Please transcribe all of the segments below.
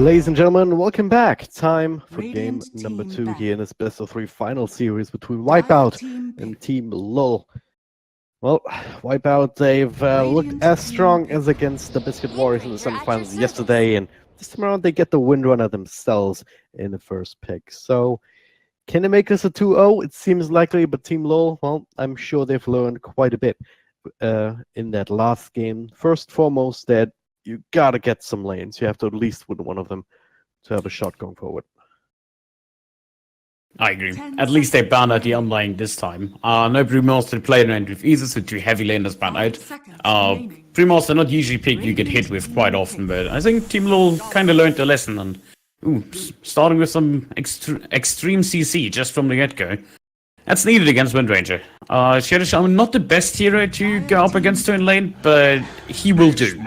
Ladies and gentlemen, welcome back. Time for game Radiant number team 2 back. here in this best of 3 final series between Wipeout and Team LOL. Well, Wipeout, they've looked Radiant as team strong pick. as against the Biscuit Warriors in the Invader at your semifinals yesterday, service. and this time around they get the Windrunner themselves in the first pick. So, can they make this a 2-0? It seems likely, but Team LOL, well, I'm sure they've learned quite a bit in that last game. First foremost, that you gotta get some lanes. You have to at least win one of them to have a shot going forward. I agree. At least they banned out the online this time. No Brewmaster played around with either, so two heavy laners banned out. Brewmaster not usually pick you get hit with quite often, but I think Team LoL kind of learned the lesson and starting with some extreme CC just from the get-go. That's needed against Windranger. Shadow Shaman, not the best hero to go up against her in lane, but he will do.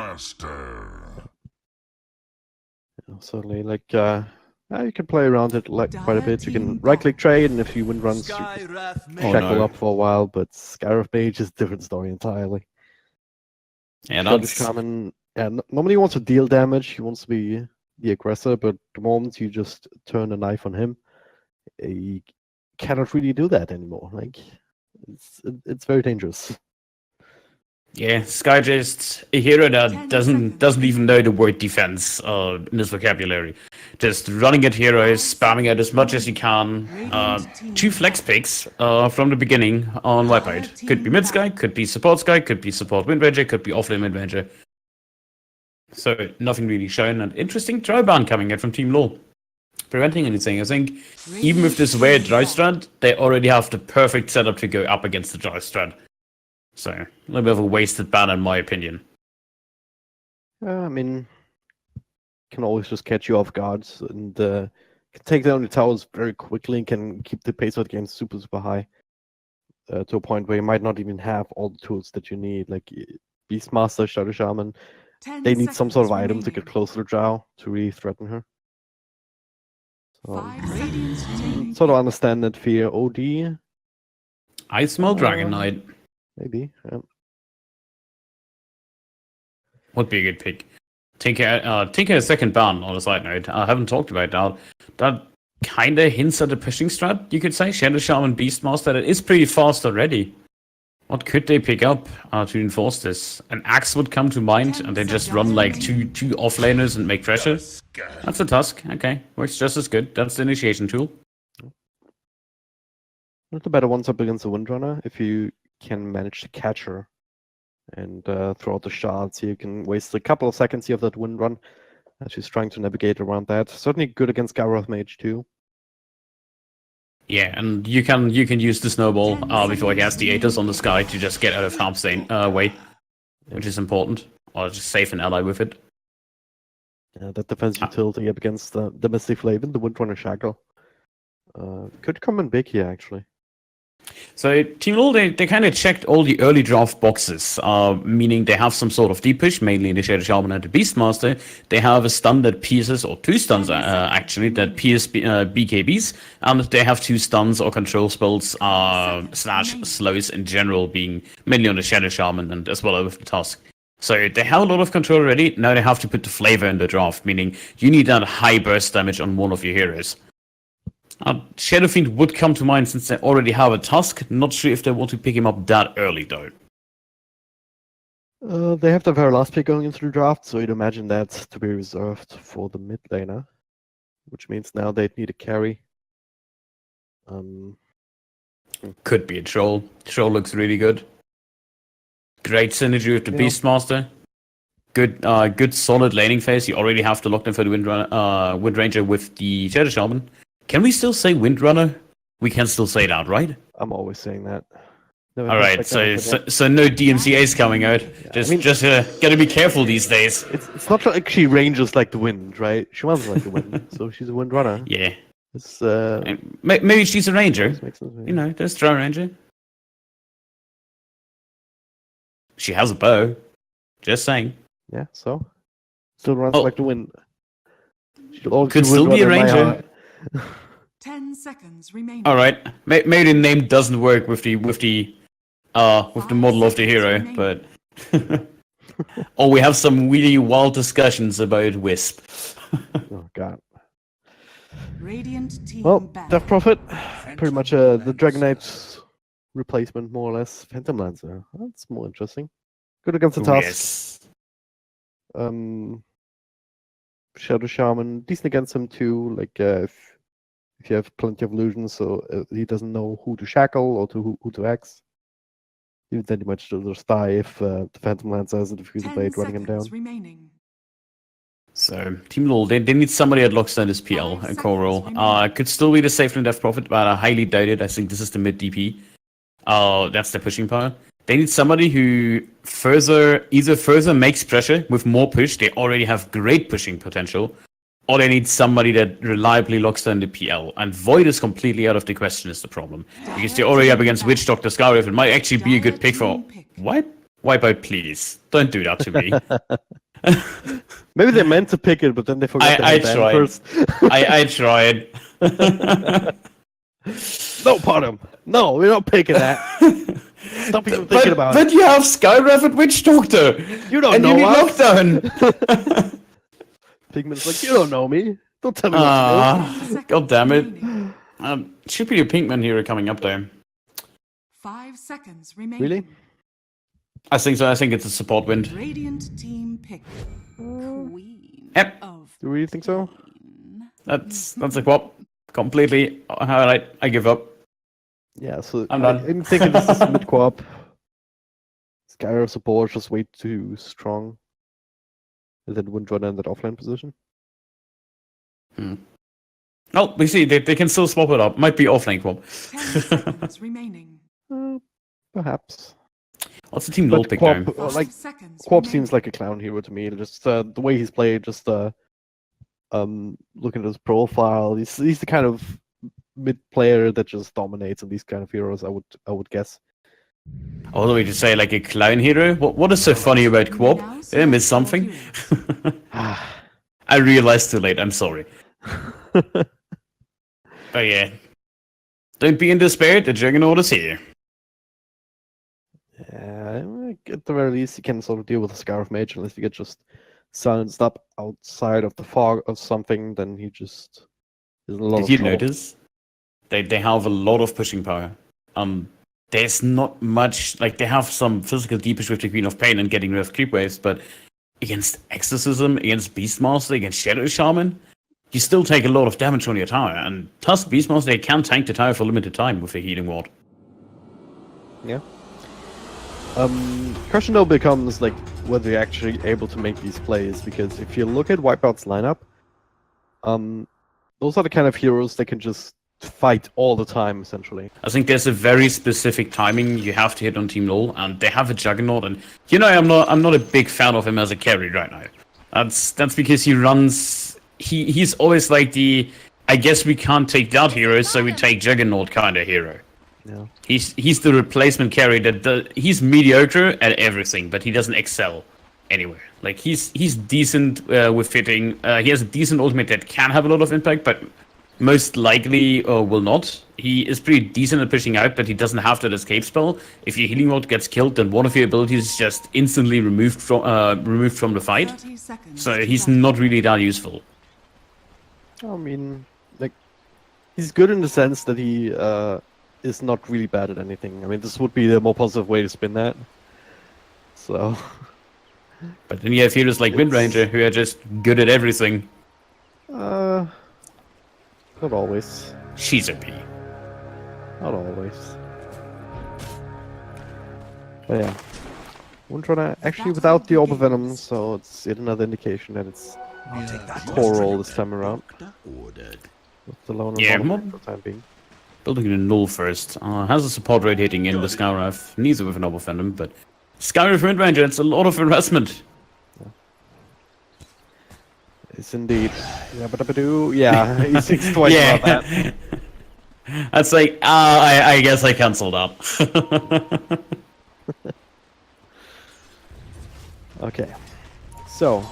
Certainly, like, you can play around it like quite a bit. You can right-click trade, and if you win runs, you can shackle up for a while, but Skyrath Mage is a different story entirely. Yeah, Shadow that's... Shaman, normally he wants to deal damage, he wants to be the aggressor, but the moment you just turn a knife on him, he cannot really do that anymore. Like, it's very dangerous. Yeah, Sky just a hero that doesn't even know the word defense in his vocabulary. Just running at heroes, spamming it as much as you can. Two flex picks from the beginning on Wipeout. Could be mid Sky, could be support Sky, could be support Windranger, could be offlane Windranger. So nothing really shown. And interesting drawban coming out from Team LoL. Preventing anything. I think even with this weird dry strat, they already have the perfect setup to go up against the dry strat. So, a little bit of a wasted ban in my opinion. I mean, can always just catch you off guard and can take down the towers very quickly and can keep the pace of the game super, super high to a point where you might not even have all the tools that you need. Like Beastmaster, Shadow Shaman, they need some sort of item to get closer to Drow to really threaten her. So, sort of understand that fear. OD. I smell Dragon Knight. Maybe. Yeah. Would be a good pick. Tinker a second ban on a side note. I haven't talked about that. That kind of hints at a pushing strat, you could say. Shadow Shaman, Beastmaster, that is pretty fast already. What could they pick up to enforce this? An axe would come to mind, and they just run like two offlaners and make pressure. That's a Tusk. Okay, works just as good. That's the initiation tool. Not the better ones up against the Windrunner if you can manage to catch her and throw out the shards. You can waste a couple of seconds here of that wind run as she's trying to navigate around that. Certainly good against Skyrath Mage too. Yeah, and you can use the snowball before he has the Aether on the sky to just get out of harm's way, which is important, or just save an ally with it. Yeah, that defense utility up against the Mystic Flaven, the Windrunner Shackle. Could come in big here actually. So Team LoL, they kind of checked all the early draft boxes, meaning they have some sort of deep push, mainly in the Shadow Shaman and the Beastmaster. They have a stun that pierces, or two stuns actually, that pierce BKBs, and they have two stuns or control spells / slows in general, being mainly on the Shadow Shaman and as well as with the Tusk. So they have a lot of control already. Now they have to put the flavor in the draft, meaning you need that high burst damage on one of your heroes. Shadow Fiend would come to mind since they already have a Tusk. Not sure if they want to pick him up that early, though. They have the very last pick going into the draft, so you'd imagine that to be reserved for the mid laner, which means now they'd need a carry. Could be a Troll. Troll looks really good. Great synergy with the Beastmaster. Good solid laning phase. You already have to lock in for the Windranger with the Shadow Shaman. Can we still say Windrunner? We can still say that, right? I'm always saying that. Alright, so no DMCAs coming out. Just gotta be careful these days. It's not like she ranges like the wind, right? She runs like the wind, so she's a Windrunner. Yeah. It's, maybe she's a ranger. Sense, you know, there's Drow Ranger. She has a bow. Just saying. Yeah, so? Still runs like the wind. Could still be a ranger. 10 seconds remaining. All right, maybe the name doesn't work with the model of the hero, but Or we have some really wild discussions about Wisp. Oh god. Radiant team Well, back. Death Prophet, pretty much the Dragon Knight's replacement, more or less. Phantom Lancer, that's more interesting. Good against the Ooh, Tusk. yes. Shadow Shaman, decent against him too. Like if you have plenty of illusions, so he doesn't know who to shackle or to who to X. Even then, he might still just die if the Phantom Lancer has a diffuser 10 blade running him down. seconds remaining. So, Team LoL, they need somebody that locks down this PL, 5 a core seconds role. remaining. Could still be the safe and Death Prophet, but I highly doubt it. I think this is the mid DP. That's the pushing power. They need somebody who either further makes pressure with more push. They already have great pushing potential. Or they need somebody that reliably locks down the PL. And Void is completely out of the question is the problem. Because they're already up against Witch Doctor Scarif. It might actually be a good pick for... What? Wipeout, please. Don't do that to me. Maybe they meant to pick it, but then they forgot I to ban tried. first. I tried. No, Bottom. No, we're not picking that. Stop even thinking about it. But you have Skyref and Witch Doctor. You don't and know you need us. lockdown. Pigment's like, you don't know me. Don't tell me what to do. God damn it. Should be a Pinkman hero coming up there. 5 seconds remaining. Really? I think so. I think it's a support wind. Radiant team pick. Queen Yep. of Do you really think so? Pain. That's a quap. Completely. Alright, I give up. Yeah, so I'm done. I'm thinking this is mid-co-op. Skyro support just way too strong. And then wouldn't run in that offline position. Oh, we see. They can still swap it up. Might be offlane quap. 10 seconds remaining. Perhaps. What's the team LoL But pick Quap, now? like, 5 seconds Quap remaining. seems like a clown hero to me. Just the way he's played, just looking at his profile, he's the kind of mid player that just dominates in these kind of heroes. I would guess. All the way to say like a clown hero? What is so funny about Quap? Did I miss something? I realized too late. I'm sorry. But yeah. Don't be in despair. The Juggernaut is here. Yeah, at the very least, you can sort of deal with the Scarf Mage unless you get just silenced up outside of the fog or something. Then he just is in a lot of Did you trouble. notice? They have a lot of pushing power. There's not much, like they have some physical deepish with the Queen of Pain and getting rid of creep waves, but against Exorcism, against Beastmaster, against Shadow Shaman, you still take a lot of damage on your tower. And Tusk Beastmaster, they can tank the tower for a limited time with a healing ward. Yeah. Question though becomes like whether you're actually able to make these plays, because if you look at Wipeout's lineup, those are the kind of heroes that can just fight all the time, essentially. I think there's a very specific timing you have to hit on Team LoL, and they have a Juggernaut, and I'm not a big fan of him as a carry right now. That's because he runs. He's always like the I guess we can't take that hero, so we take Juggernaut kind of hero. Yeah. He's the replacement carry he's mediocre at everything, but he doesn't excel anywhere. Like he's decent with fitting. He has a decent ultimate that can have a lot of impact, but most likely will not. He is pretty decent at pushing out, but he doesn't have that escape spell. If your healing rod gets killed, then one of your abilities is just instantly removed from the fight. 30 seconds So to he's battle. not really that useful. I mean, like, he's good in the sense that he is not really bad at anything. I mean, this would be the more positive way to spin that. So. But then you have heroes like Windranger who are just good at everything. Not always. She's OP. Not always. But yeah. Windrunner actually without the Orb of Venom, so it's yet another indication that it's core roll this time around. With the lone Yeah, for the time being. Building a null first. Has a support rate hitting in the Skyraf. Neither with an Orb of Venom, but Skyraf Windranger, it's a lot of harassment. It's indeed. Yeah, but yeah, he thinks twice about that. That's like, I guess I cancelled up. Okay. So,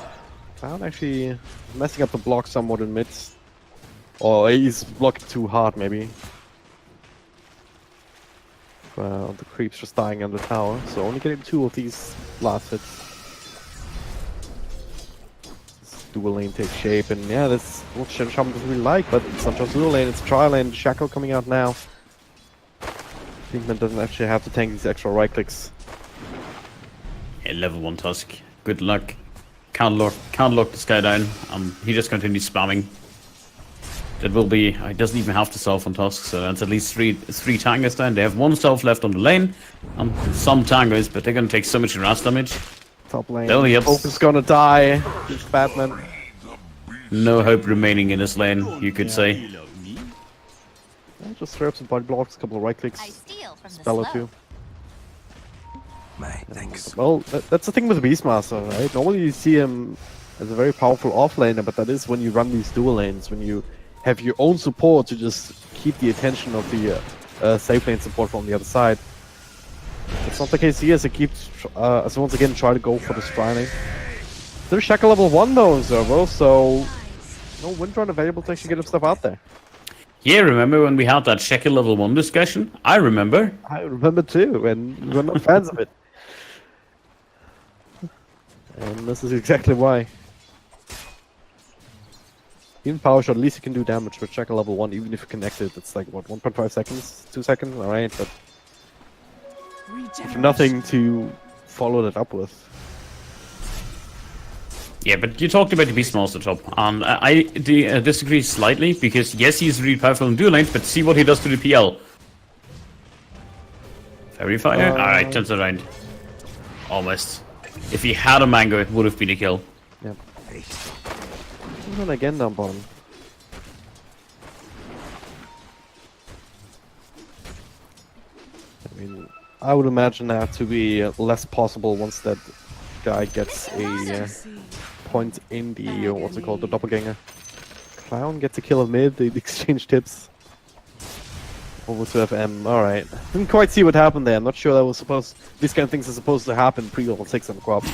Cloud actually messing up the block somewhat in mid. Or he's blocking too hard, maybe. Well, the creep's just dying on the tower, so only getting 2 of these last hits. dual lane take shape, and yeah, that's what Shadow Shaman doesn't really like, but it's not just dual lane, it's trial lane, Shackle coming out now. Pinkman doesn't actually have to tank these extra right clicks. Yeah, level 1 Tusk. Good luck. Can't lock this guy down. He just continues spamming. That will be... He doesn't even have to self on Tusk, so that's at least three tangos down. They have 1 self left on the lane, and some tangos, but they're gonna take so much harass damage. Top lane. Hope is gonna die. It's Batman. No hope remaining in this lane, you could say. Yeah, just throw up some body blocks, a couple of right clicks. I steal from the Spell or slow. two. Thanks. Well, that's the thing with the Beastmaster, right? Normally you see him as a very powerful offlaner, but that is when you run these dual lanes, when you have your own support to just keep the attention of the safe lane support from the other side. It's not the case here, so keeps once again try to go for the Striling. There's Shackle level 1 though, Zervo, so no Windrun available to actually get himself out there. Yeah, remember when we had that Shackle level 1 discussion? I remember. I remember too, and we're not fans of it. And this is exactly why. Even power shot, at least you can do damage with Shackle level 1, even if you connect it. It's like, what, 1.5 seconds? 2 seconds? Alright, but nothing to follow that up with. Yeah, but you talked about the Beastmaster top, and I disagree slightly, because yes, he's really powerful in dual lanes, but see what he does to the PL. Fairy Fire? Alright, turns around. Almost. If he had a mango, it would have been a kill. Yep. Even again down bottom. I mean, I would imagine that to be less possible once that guy gets a point in the, what's it called, the doppelganger. Clown gets a kill of mid, they exchange tips. Over to FM, alright. Didn't quite see what happened there, I'm not sure that was supposed... These kind of things are supposed to happen pre-level 6 on the crop.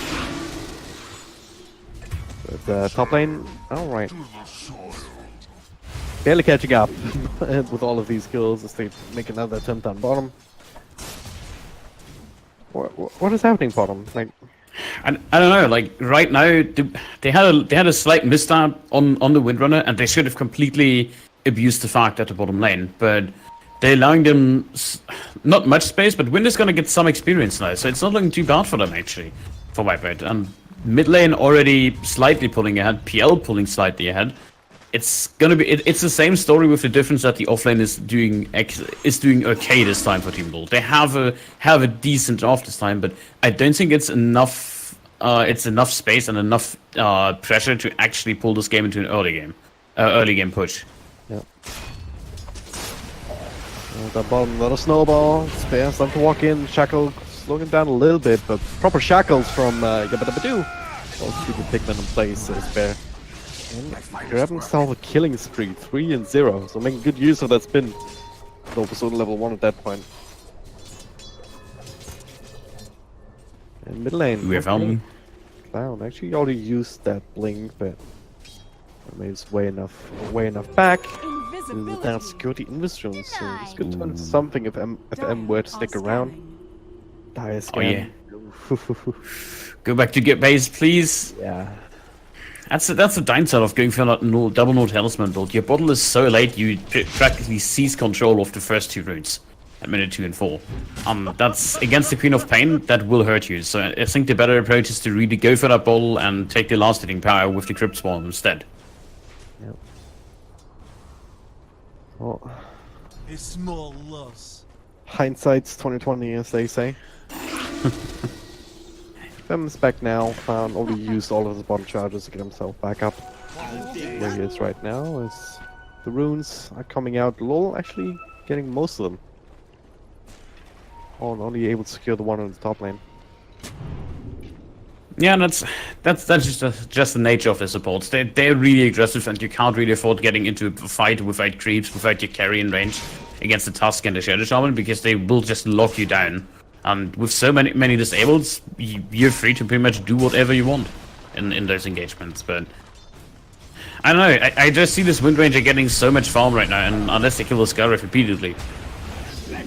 But top lane, alright. Barely catching up with all of these kills as they make another attempt on bottom. What is happening bottom? Like, I don't know, like right now they had a slight misstart on the Windrunner, and they should have completely abused the fact at the bottom lane, but they're allowing them not much space, but Wind is gonna get some experience now, so it's not looking too bad for them actually, for Whitebird. And mid lane already slightly pulling ahead, PL pulling slightly ahead. It's gonna be it's the same story with the difference that the offlane is doing okay this time for Team Bull. They have a decent draft this time, but I don't think it's enough. It's enough space and enough pressure to actually pull this game into an early game push. yeah. That bottom, little snowball. Spare starting to walk in. Shackle slowing down a little bit, but proper shackles from Yabba-Dabba-Doo. Also keep the Pigman in place, Spare. And grabbing himself a killing spree, 3-0, so making good use of that spin. Though was only level 1 at that point. And mid lane. We have Elm. Clown actually already used that blink, but I mean, it's way enough back. There's down security invis, so this could turn into something if M were to stick around. Dire scan. Oh yeah. Go back to get base, please. Yeah. That's the downside of going for a double no talisman build. Your bottle is so late, you practically seize control of the first 2 routes at minute 2 and 4. That's against the Queen of Pain, that will hurt you. So I think the better approach is to really go for that bottle and take the last hitting power with the Crypt Swarm instead. Yep. Well, A small loss. hindsight's 2020, as they say. Fem's back now. Clown already used all of his bottom charges to get himself back up. Where he is right now is the runes are coming out. Lol actually getting most of them. Oh, and only able to secure the one on the top lane. Yeah, that's just the nature of the supports. They're really aggressive, and you can't really afford getting into a fight without creeps, without your carry in range against the Tusk and the Shadow Shaman, because they will just lock you down. And with so many disabled, you're free to pretty much do whatever you want in those engagements. But I don't know, I just see this Wind Ranger getting so much farm right now, and unless they kill the Scarif repeatedly.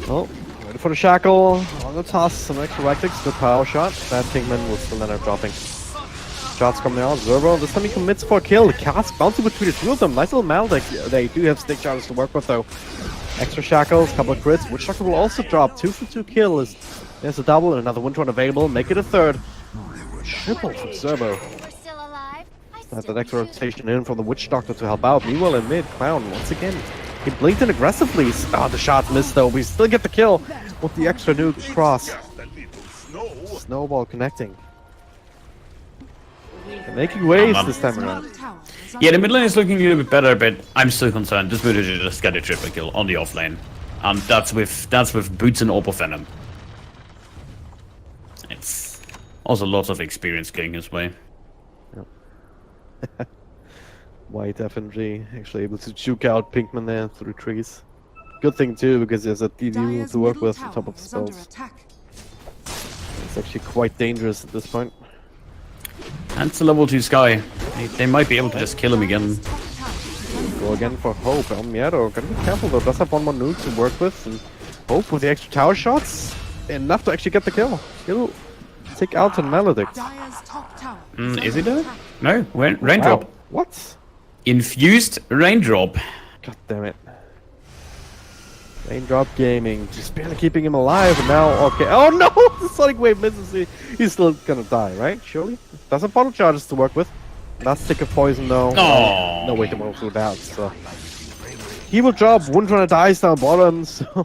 Oh, ready for the shackle on the toss, some extra right clicks, good power shot. That Kingman will still end up dropping. Shots coming out. Zerbo, this time he commits for a kill. The Cask bouncing between the two of them. Nice little Maldic. They do have stick charges to work with though. Extra shackles, couple of crits. Witch Doctor will also drop. 2 for 2 kills. There's a double and another Wind Run available. Make it a third. Triple from Zerbo. Have that extra rotation in from the Witch Doctor to help out. Meanwhile in mid, Clown once again. He blinked in aggressively. Oh, the shot missed though. We still get the kill with the extra nuke cross. Snowball connecting. They're making waves this time around. Yeah, the mid lane is looking a little bit better, but I'm still concerned. This Villager just got a triple kill on the off lane. That's with Boots and Orb of Venom. It's also lots of experience going his way. White FNG actually able to juke out Pinkman there through trees. Good thing too, because there's a DD to work with on top of spells. It's actually quite dangerous at this point. And it's a level 2 Sky. They might be able to just kill him again. Go again for Hope. Miedo, gotta be careful though, does have one more nuke to work with. And Hope with the extra tower shots, enough to actually get the kill. He'll take out an Maledict. Is he there? No, Raindrop. Wow. What? Infused Raindrop. God damn it. Raindrop Gaming, just barely keeping him alive, and now, okay. Oh no! The Sonic Wave misses. He's still gonna die, right? Surely? Does have bottle charges to work with. Not stick of poison though. Oh. No way to move through that, so. He will drop, Wind Runner dies down bottom, so.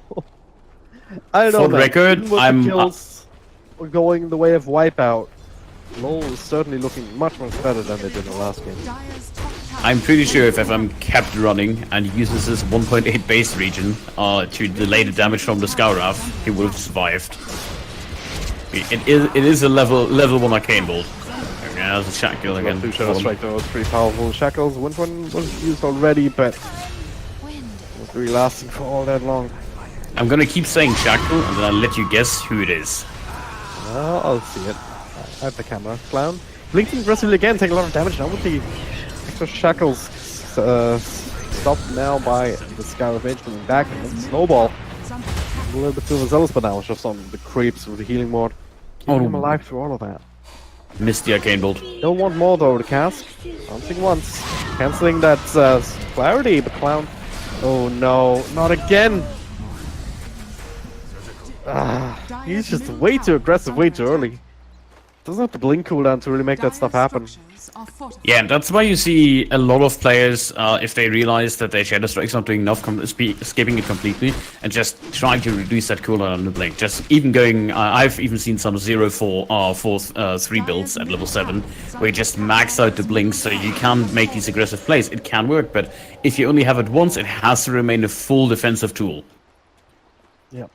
I don't know. For the record, we're going the way of Wipeout. LoL is certainly looking much better than they did in the last game. I'm pretty sure if FM kept running and uses his 1.8 base region to delay the damage from the Scouraf, he would have survived. It is a level 1 arcane bolt. Yeah, that's a shackle again. 2 Shadow Strike though, 3 powerful shackles. Wind Run was used already, but not really lasting for all that long. I'm gonna keep saying shackle and then I'll let you guess who it is. Well, I'll see it. I have the camera. Clown. Blinking aggressively again, take a lot of damage now with the extra shackles stopped now by the Scarab Mage coming back and Snowball. A little bit too overzealous, but now it's just on the creeps with the healing ward. Keeping him alive through all of that. Missed the arcane bolt. Don't want more though, the Cask. Bouncing once. Cancelling that clarity, but Clown. Oh no, not again! He's just way too aggressive, way too early. Doesn't have the blink cooldown to really make that stuff happen. Yeah, and that's why you see a lot of players, if they realize that their Shadow Strike's not doing enough, skipping it completely, and just trying to reduce that cooldown on the blink. Just even going, I've even seen some 0-4-3 builds at level 7, where you just max out the blink so you can make these aggressive plays. It can work, but if you only have it once, it has to remain a full defensive tool. Yeah.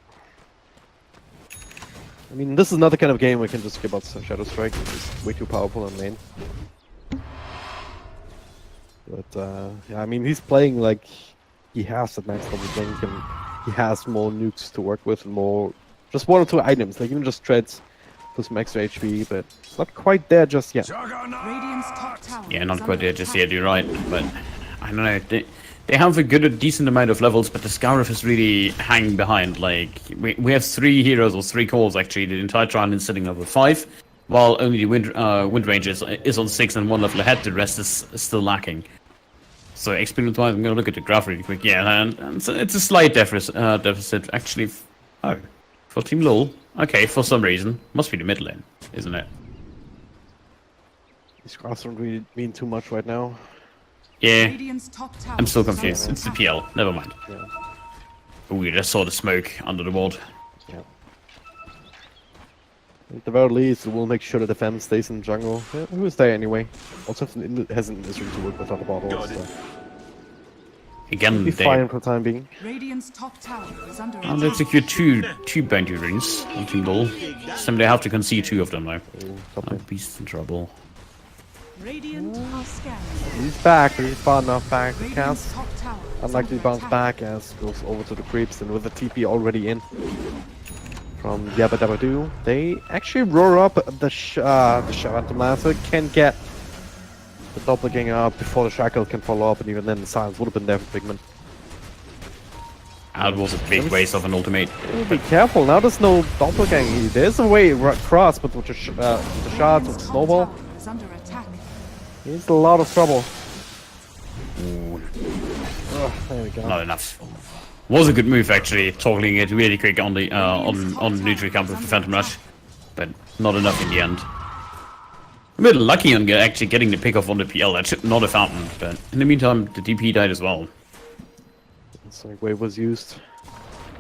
I mean, this is not the kind of game we can just skip out Shadow Strike. It's way too powerful on lane. But, yeah, I mean, he's playing like he has that max level blink and he has more nukes to work with and more... Just 1 or 2 items, like even just treads for some extra HP, but it's not quite there just yet. Yeah, not quite there just yet, you're right, but I don't know. They have a decent amount of levels, but the Scarif is really hanging behind. Like, we have 3 heroes, or 3 calls actually. The entire trial is sitting level 5, while only the Wind Ranger is on 6 and 1 level ahead. The rest is still lacking. So experience-wise, I'm gonna look at the graph really quick. Yeah, and so it's a slight deficit actually. Oh, for Team LoL. Okay, for some reason, must be the mid lane, isn't it? These graphs don't really mean too much right now. Yeah, I'm still confused. It's the PL. Never mind. Yeah. Oh, we just saw the smoke under the ward. Yeah. At the very least, we'll make sure the defense stays in jungle. Yeah, who is there anyway? Also has an issue to work with other bottles. So. Again, be fine for the time being. And they secure two bounty runes on Team LoL. So they have to concede 2 of them now. Oh, beast in trouble. He's back, but he's far enough back. Cass unlikely to bounce back as goes over to the creeps, and with the TP already in from Yabba Dabba Doo, they actually roar up the Phantom Lancer, can get the Doppelganger up before the Shackle can follow up, and even then the silence would have been there for Pigman. That was a big waste of an ultimate. Be careful, now there's no Doppelganger. There's a way across, but with the shots, with the Snowball, He's in a lot of trouble. Ooh, Oh, there we go. not enough. Was a good move actually, toggling it really quick on the on neutral camp with the Phantom Rush, but not enough in the end. A bit lucky on actually getting the pick off on the PL. That should not have happened, but in the meantime, the DP died as well. Sonic Wave was used.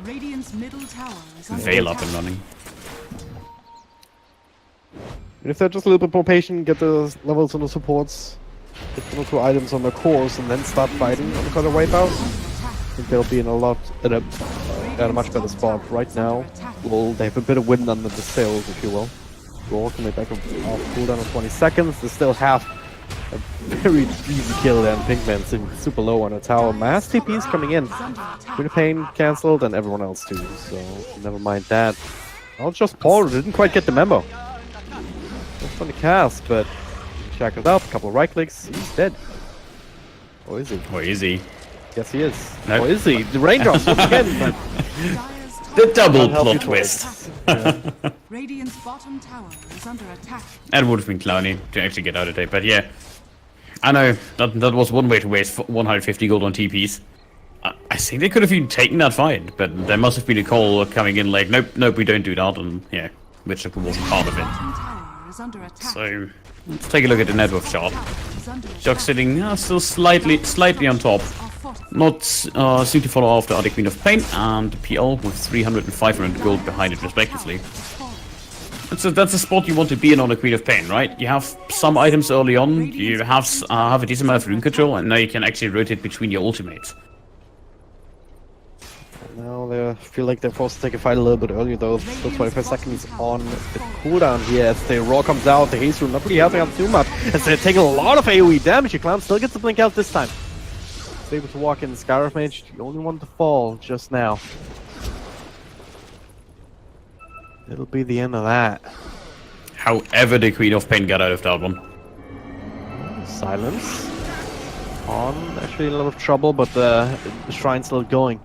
Radiant's middle tower is under Veil up attack. and running. And if they're just a little bit more patient, get the levels on the supports, get 1 or 2 items on the cores, and then start fighting on the color wipeout, I think they'll be in a much better spot. Right now, well, they have a bit of wind under the sails, if you will. Roar can make back off cooldown in 20 seconds. They still have a very easy kill there, and Pinkman's sitting super low on a tower. Mass TP's coming in. Queen of Pain cancelled, and everyone else too, so never mind that. I'll just Paul didn't quite get the memo. Just on the cast, but check it out. A couple of right clicks, he's dead. Or is he? Or is he? Yes, he is. No. Or is he? The raindrops once again. But Dire's top The double I'll help plot you twist. Radiant's bottom tower is under attack. That would have been clowny to actually get out of it, but yeah. I know, that was one way to waste 150 gold on TPs. I think they could have even taken that fight, but there must have been a call coming in like, nope, we don't do that, and yeah, which wasn't part of it. Bottom tower is under attack. So, let's take a look at the net worth chart. Is under Jock sitting still slightly on top. are fortified. Not soon to follow after the Queen of Pain and the PL with 300 and 500 gold behind it respectively. That's a spot you want to be in on the Queen of Pain, right? You have some items early on, you have a decent amount of rune control, and now you can actually rotate between your ultimates. now they feel like they're forced to take a fight a little bit earlier though. Still 25 seconds on the cooldown here as the Raw comes out. The haste rune not really helping out too much as they're taking a lot of AoE damage. Your Clown still gets the blink out this time. He's able to walk in. Scarif Mage, the only one to fall just now. It'll be the end of that. However the Queen of Pain got out of that one. Silence. On actually in a lot of trouble, but the Shrine's still going.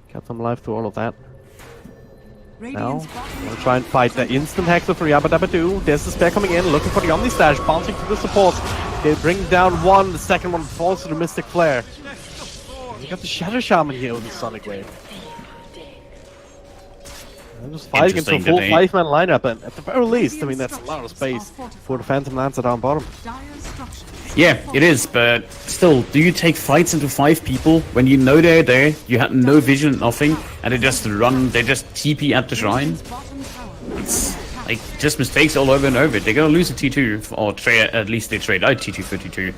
Kept them alive through all of that. Now, Radiant's bottom gonna try and fight the instant Hexer for Yabba Dabba Doo. There's the spare coming in, looking for the Omni Slash, bouncing to the support. They bring down one, the second one falls to the Mystic Flare. You got the Shadow Shaman here with the Sonic Wave. And just fighting into a Interesting full that they- 5-man lineup, and at the very least, I mean, that's a lot of space for the Phantom Lancer down bottom. Dire's structures. Yeah, it is, but still, do you take fights into 5 people when you know they're there, you have no vision, nothing, and they just TP at the shrine? Radiant's bottom tower It's like just mistakes all over and over. They're gonna lose a T2, or at least they trade out T2 for T2.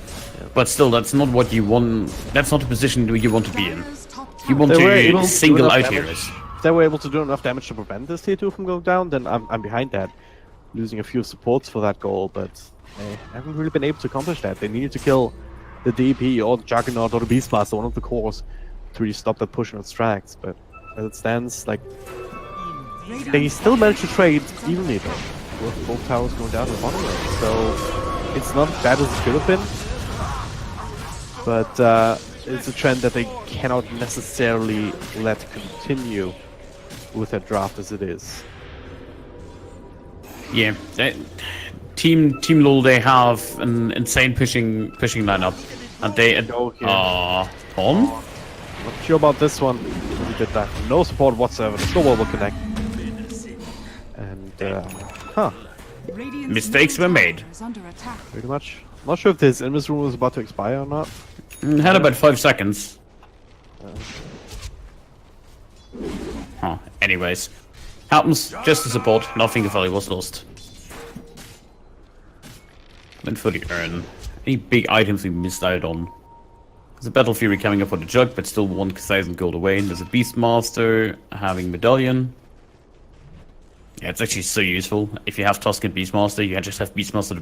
But still, that's not what you want. That's not the position you want to be in. Dire's top You tower want They were able to to do single enough out damage. heroes. If they were able to do enough damage to prevent this tier 2 from going down, then I'm behind that. Losing a few supports for that goal, but they haven't really been able to accomplish that. They needed to kill the DP or the Juggernaut or the Beastmaster, one of the cores, to really stop that push on its tracks. But as it stands, like, they still managed to trade evenly though, with both towers going down to the bottom lane. So it's not as bad as it could have been, but it's a trend that they cannot necessarily let continue with their draft as it is. Yeah, Team LoL, they have an insane pushing lineup, and they Okay. Tom? Not sure about this one. He did that. No support whatsoever. The snowball will connect. And Radiant's Mistakes middle were tower made. is under attack. pretty much. Not sure if this Invis rule is about to expire or not. Had about 5 seconds. Anyways, happens. Just the support. Nothing of value was lost. Went for the urn. Any big items we missed out on? There's a Battle Fury coming up for the Jug, but still 1,000 gold away. There's a Beastmaster having Medallion. Yeah, it's actually so useful. If you have Tusk and Beastmaster, you just have Beastmaster to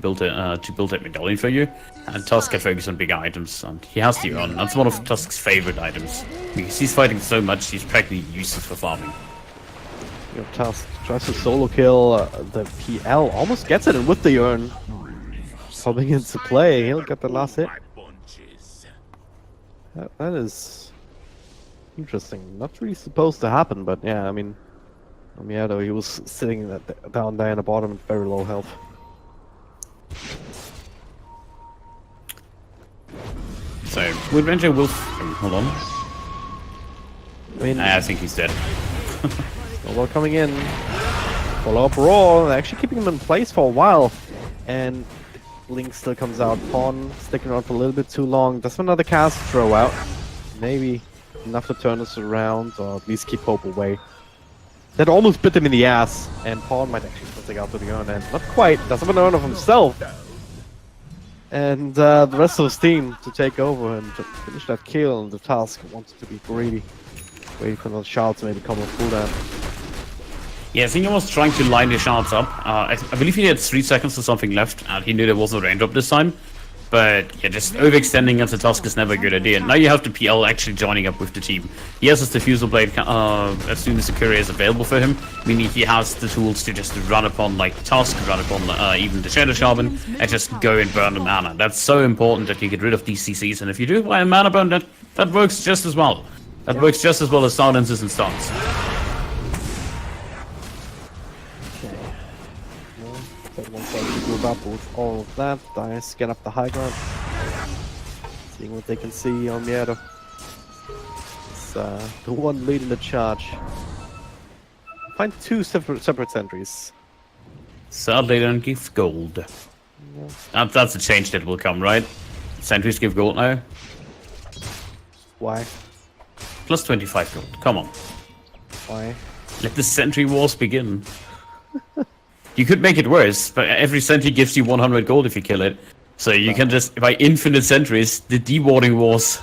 build that Medallion for you, and Tusk can focus on bigger items. And he has the urn. That's one of Tusk's favorite items because he's fighting so much. He's practically useless for farming. You know, Tusk tries to solo kill the PL, almost gets it, and with the urn coming into play, he'll get the last hit. That is interesting. Not really supposed to happen, but yeah, I mean, though he was sitting down there in the bottom at very low health. Wood Ranger will... hold on. I mean, I think he's dead. Snowball coming in. Follow-up roar. They're actually keeping him in place for a while. And Link still comes out. Pawn sticking around for a little bit too long. Does another cast throw out? Maybe enough to turn this around, or at least keep Hope away. That almost bit him in the ass, and Pawn might actually take out to the urn, and not quite. Does have an urn of himself. And the rest of his team to take over and to finish that kill, and the task wants to be greedy. Waiting for those shots to maybe come on cooldown. Yeah, I think he was trying to line the shots up. I believe he had 3 seconds or something left, and he knew there was no range up this time. But yeah, just overextending against the task is never a good idea. Now you have the PL actually joining up with the team. He has his Diffusal Blade as soon as the courier is available for him, meaning he has the tools to just run upon like the task, run upon even the Shadow Shaman, and just go and burn the mana. That's so important that you get rid of these CCs, and if you do it by a mana burn, that works just as well. That works just as well as silences and stuns. Once I group up with all of that, Dice get up the high ground. Seeing what they can see on the other. It's the one leading the charge. Find 2 separate sentries. Sadly, they don't give gold. Yeah. That's a change that will come, right? Sentries give gold now. Why? Plus 25 gold. Come on. Why? Let the sentry wars begin. You could make it worse, but every sentry gives you 100 gold if you kill it. So you can just, by infinite sentries, the dewarding wars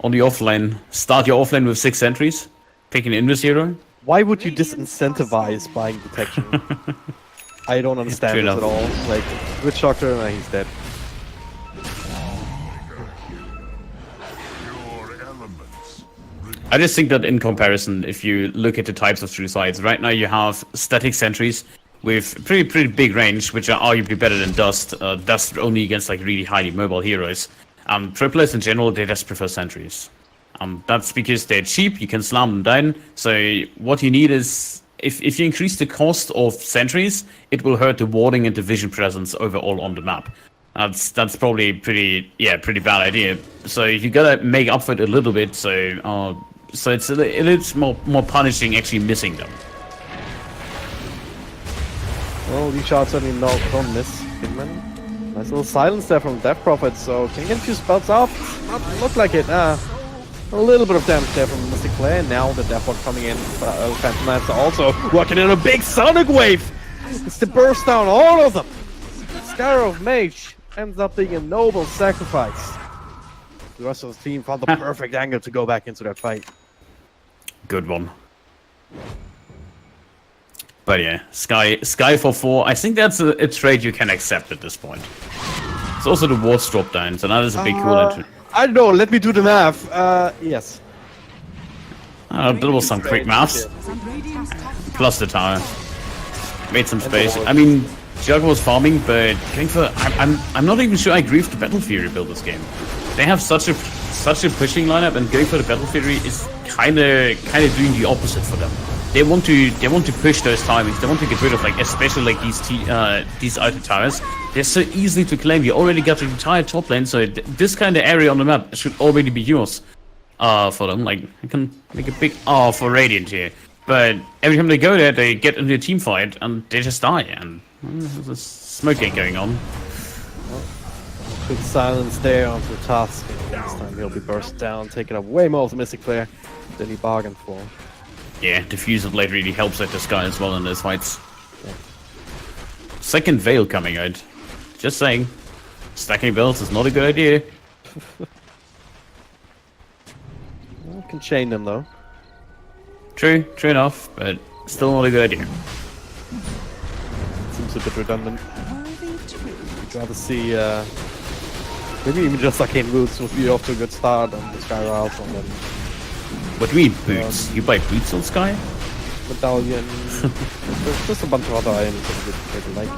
on the offlane. Start your offlane with 6 sentries, pick an Invis hero. Why would you disincentivize buying detection? I don't understand this at all. Like, Witch Doctor, he's dead. I just think that in comparison, if you look at the types of true sides, right now you have static sentries with pretty big range, which are arguably better than Dust. Dust only against like really highly mobile heroes. Triplets in general, they just prefer sentries. That's because they're cheap, you can slam them down. So what you need is, if you increase the cost of sentries, it will hurt the warding and the vision presence overall on the map. That's probably pretty bad idea. So you gotta make up for it a little bit. So it's a little more punishing actually missing them. Well, these shots certainly don't miss Kidman. Nice little silence there from Death Prophet, so can you get a few spells off? Not look like it. A little bit of damage there from Mystic Flare. Now the Death Prophet coming in. Phantom Knights are also working in a big Sonic Wave. It's to burst down all of them. Scarrow of Mage ends up being a noble sacrifice. The rest of the team found the perfect angle to go back into that fight. Good one. But yeah, Sky for 4. I think that's a trade you can accept at this point. It's also the wards drop down, so that is a big cool entry. I don't know, let me do the math. Yes. There was some quick maths. Plus the tower. Made some space. I mean, Jug was farming, but going for... I'm not even sure I agree with the Battle Fury build this game. They have such a pushing lineup, and going for the Battle Fury is kinda doing the opposite for them. They want to push those timings. They want to get rid of like especially like these outer towers. They're so easy to claim. You already got the entire top lane, so this kind of area on the map should already be yours. For them, like I can make a big R for Radiant here, but every time they go there, they get into a team fight and they just die. And there's a smoking going on. Quick silence there onto the task. This time he'll be burst down, taking up way more of the Mystic Flare than he bargained for. Yeah, Diffusal Blade really helps out this guy as well in those fights. Yeah. Second Veil coming out. Just saying. Stacking belts is not a good idea. Well, can chain them though. True enough, but still not a good idea. Seems a bit redundant. I'd rather see maybe even just Arcane Roots would be off to a good start on the Sky Route and then what do you mean boots? You buy boots on Sky? Medallion. There's just a bunch of other items that you like.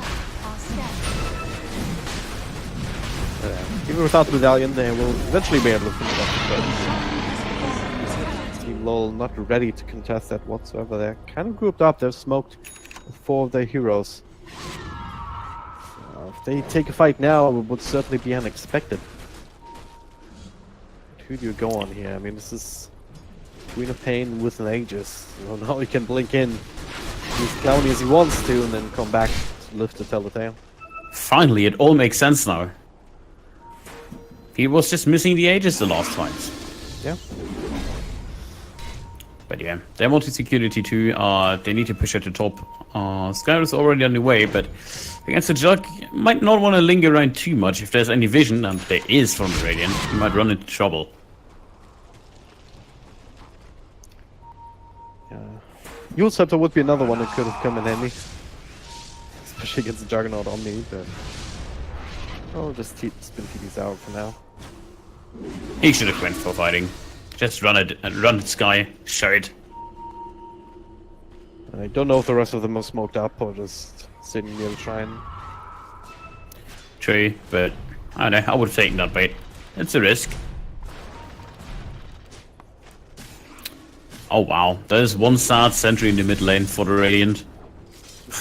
Even without the medallion, they will eventually be able to finish up the Team LoL not ready to contest that whatsoever. They're kind of grouped up. They've smoked 4 of their heroes. If they take a fight now, it would certainly be unexpected. who do you go on here? I mean, this is Queen of Pain with an Aegis. So now he can blink in, use Clowny as he wants to, and then come back to live to tell the tale. Finally, it all makes sense now. He was just missing the Aegis the last times. Yeah. But yeah, they want security too. They need to push at the top. Skyrim is already on the way, but against the Jug, you might not want to linger around too much. If there's any vision, and there is from the Radiant, you might run into trouble. Yule Scepter would be another one that could have come in handy. Especially against the Juggernaut on me, but I'll just spin TDs out for now. He should have went for fighting. Just run it, Sky, show it. I don't know if the rest of them are smoked up or just sitting near the shrine. True, but I don't know, I would have taken that bait. It's a risk. Oh wow, there's one sad sentry in the mid lane for the Radiant.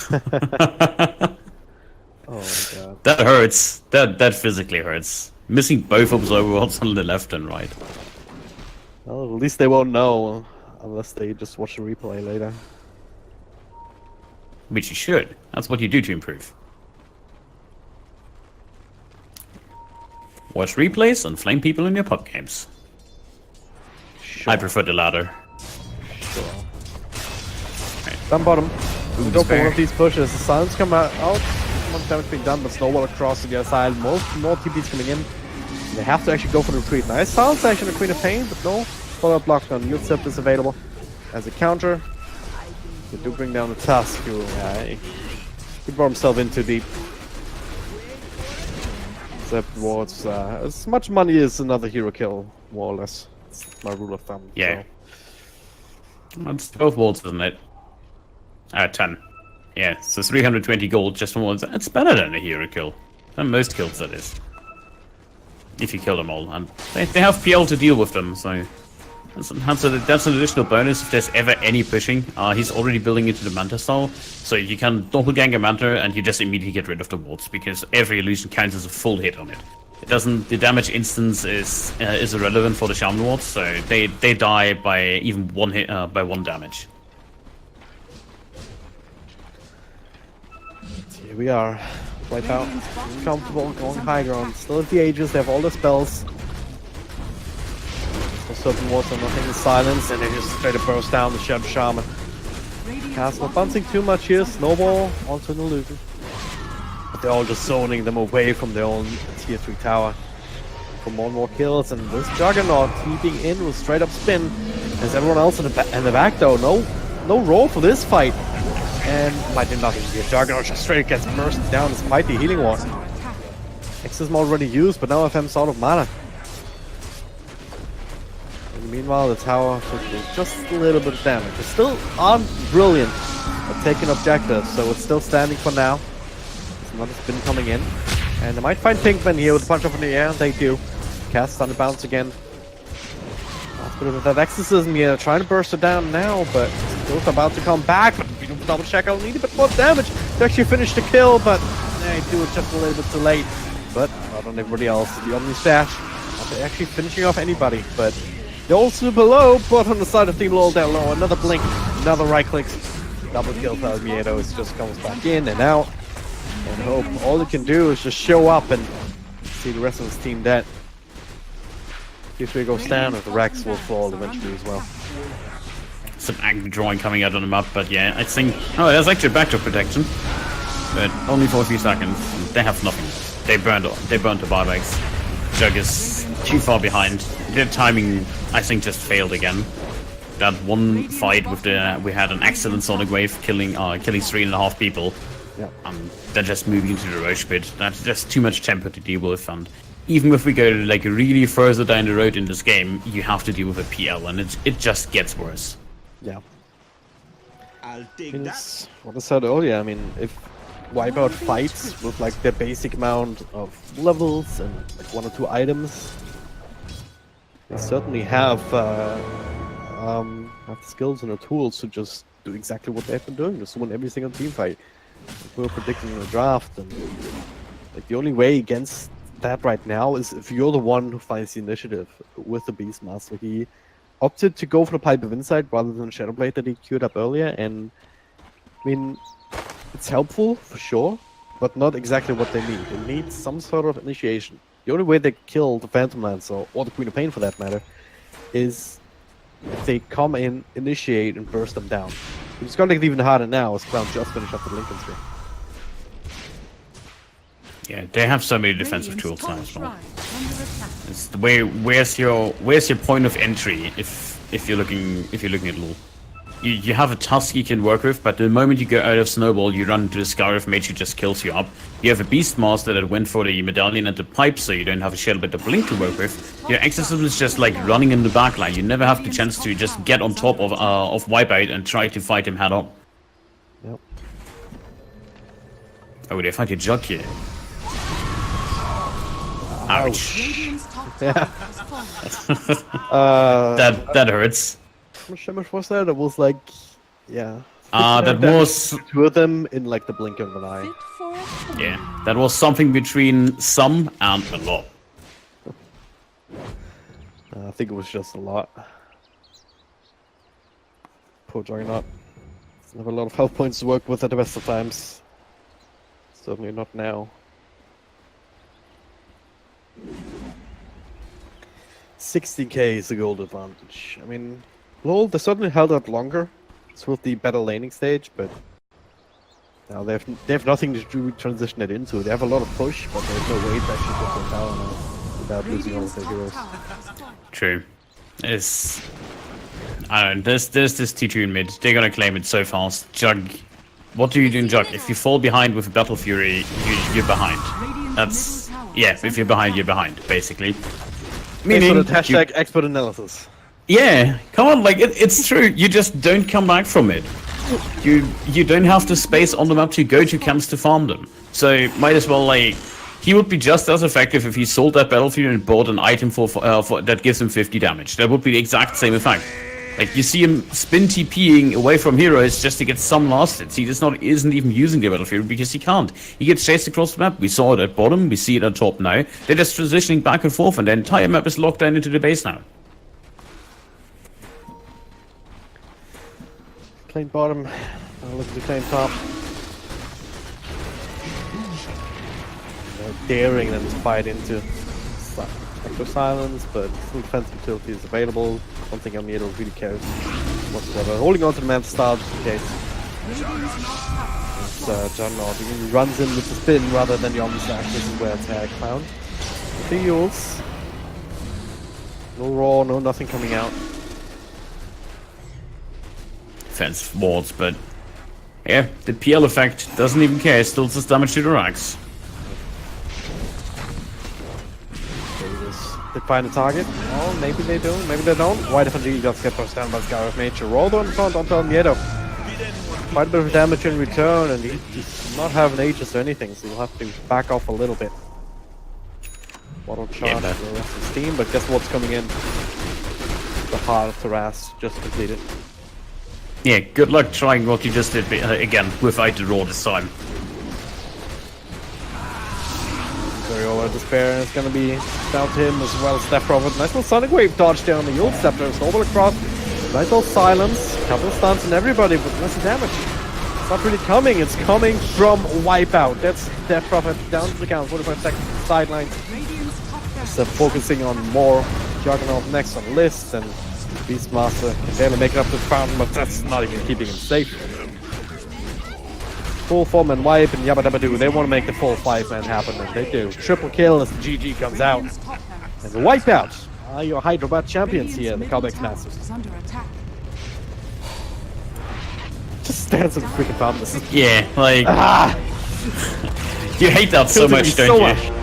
Oh my god. That hurts. That physically hurts. Missing both Observer Worlds on the left and right. Well, at least they won't know unless they just watch the replay later. Which you should. That's what you do to improve. Watch replays and flame people in your pub games. Sure. I prefer the latter. Sure. Down bottom. We go for one of these pushes. The silence come out. Much damage being done, but Snowball across to the other side. More TPs coming in. They have to actually go for the retreat. Nice silence action of Queen of Pain, but no follow-up lockdown. Yield Scepter is available as a counter. They do bring down the Tusk, who he brought himself in too deep. Except wards, as much money as another hero kill, more or less. It's my rule of thumb. Yeah. So. That's both wards, isn't it? 10. Yeah, so 320 gold just from wards. It's better than a hero kill. Than most kills, that is. If you kill them all. And they have PL to deal with them, so... That's an additional bonus if there's ever any pushing. He's already building into the Manta style, so you can doppelganger Manta and you just immediately get rid of the wards, because every illusion counts as a full hit on it. It doesn't. The damage instance is irrelevant for the Shaman wards, so they die by even one hit by 1 damage. Here we are. Wipe out. Comfortable, going high ground. Still have the Aegis, they have all the spells. Certain water, nothing is silence, and they just straight to burst down the Shaman. Castle bouncing too much here. Snowball onto an illusion. But they're all just zoning them away from their own tier 3 tower. For more and more kills, and this Juggernaut keeping in with straight up spin. There's everyone else in the back though. No roll for this fight. And might do nothing here. Juggernaut just straight gets burst down despite the healing ward. Exism already used, but now FM's out of mana. Meanwhile, the tower took just a little bit of damage. They still aren't brilliant at taking objectives, so it's still standing for now. There's another spin coming in. And they might find Pinkman here with a punch up in the air. They do. Cast on the bounce again. Last bit of that exorcism here. Trying to burst it down now, but still about to come back. But double check out. Need a bit more damage to actually finish the kill, but they do it just a little bit too late. But not on everybody else. The Omni Stash. Not actually finishing off anybody, but they're all super low, but on the side of Team all down low. Another blink, another right click. Double kill for Miedo. Just comes back in and out. And hope all he can do is just show up and see the rest of his team dead. Q3 goes down, and the Rex will fall eventually as well. Some angry drawing coming out on the map, but yeah, I think... Oh, there's actually backdoor protection. But only for a few seconds. They have nothing. They burned the buybacks. Jug is too far behind. Their timing, I think, just failed again. That one fight with we had an excellent Sonic Wave killing 3.5 people. Yeah. They're just moving into the Roche pit. That's just too much tempo to deal with, and even if we go like really further down the road in this game, you have to deal with a PL, and it just gets worse. Yeah. I'll take It's what I said earlier. I mean, if Wipeout fights with like their basic amount of levels and like 1 or 2 items, they certainly have the skills and the tools to just do exactly what they've been doing, just win every single team fight. Like we were predicting in the draft, and like the only way against that right now is if you're the one who finds the initiative with the Beastmaster. He opted to go for the Pipe of Insight rather than Shadowblade that he queued up earlier, and I mean, it's helpful for sure, but not exactly what they need. They need some sort of initiation. The only way they kill the Phantom Lancer, or the Queen of Pain for that matter, is if they come in, initiate, and burst them down. It's gonna get even harder now as Clown just finished up the Lincoln stream. Yeah, they have so many defensive Radiant's tools top now as well. shrine is under attack. It's the way, where's your point of entry if you're looking at LoL? You have a tusk you can work with, but the moment you go out of Snowball, you run into the Scarif Mage who just kills you up. You have a Beastmaster that went for the Medallion and the Pipe, so you don't have a Shadowblade or Blink to work with. Your Exorcism is just like running in the backline. You never have the chance to just get on top of Wipeout and try to fight him head on. Yep. Oh, they fight your Jug here. Ouch. Radiant's top Yeah. tower has fallen. That hurts. How much was that? It was like, yeah. That was Two of them in like the blink of an eye. Fit for a queen. yeah. That was something between some and a lot. I think it was just a lot. Poor Juggernaut. Doesn't have a lot of health points to work with at the best of times. Certainly not now. 60k is a gold advantage. I mean, LoL, they certainly held out longer. It's with the better laning stage, but now they have nothing to transition it into. They have a lot of push, but there's no way to actually get their tower now without losing all of Radiant's their top heroes. tower has fallen. True. It's I don't know. There's this T2 in mid. They're gonna claim it so fast. Jug. What do you do in Jug? If you fall behind with a Battle Fury, you're behind. Radiant's That's middle tower yeah. is If you're behind, you're behind, basically. Thanks Meaning, for the hashtag expert analysis. yeah, come on, like it's true. You just don't come back from it. You don't have the space on the map to go to camps to farm them. So might as well like he would be just as effective if he sold that battlefield and bought an item for that gives him 50 damage. That would be the exact same effect. Like you see him spin TPing away from heroes just to get some last hits. He isn't even using the battlefield because he can't. He gets chased across the map. We saw it at bottom. We see it at top now. They're just transitioning back and forth, and the entire map is locked down into the base now. Claim bottom. I'll look at the claim top. They're daring them to fight into Echo Silence, but full defense utility is available. Don't think Amir really cares whatsoever. Holding on to the map start just in case. It's Juggernaut. He runs in with the spin rather than the Omnisac. This is where it's found. Feels. No raw, no nothing coming out. Defense wards, but yeah, the PL effect doesn't even care. Still does damage to the racks. They find a target. Oh, maybe they do, maybe they don't. White FNG just get pushed down by Scarif Mage. Rolled on front onto Miedo. Quite a bit of damage in return, and he does not have an Aegis or anything, so he'll have to back off a little bit. Bottle charge but- for the rest of his team, but guess what's coming in? The Heart of Taras just completed. Yeah, good luck trying what you just did again without the raw this time. Very over Despair, and it's gonna be down to him as well as Steph Prophet. Nice little Sonic Wave dodge down the Yule Scepter, snowball across. Nice little silence, couple of stuns and everybody, but less damage. It's not really coming, it's coming from Wipeout. That's Steph Prophet down to the count, 45 seconds sidelines. Radiant's top tower. So focusing on more Juggernaut next on the list, and Beastmaster can barely make it up to the fountain, but that's not even keeping him safe. Full form and wipe and yabba dabba doo. They want to make the full 5-man happen, and they do. Triple kill as the GG comes out. Radiant's top barracks. And the Wipeout are your Hyderabad champions here, the Radiant's Cobx middle Masters. tower is under attack. Just stands in the freaking fountain. This is Yeah, like you hate that so kills me much, so don't you? much.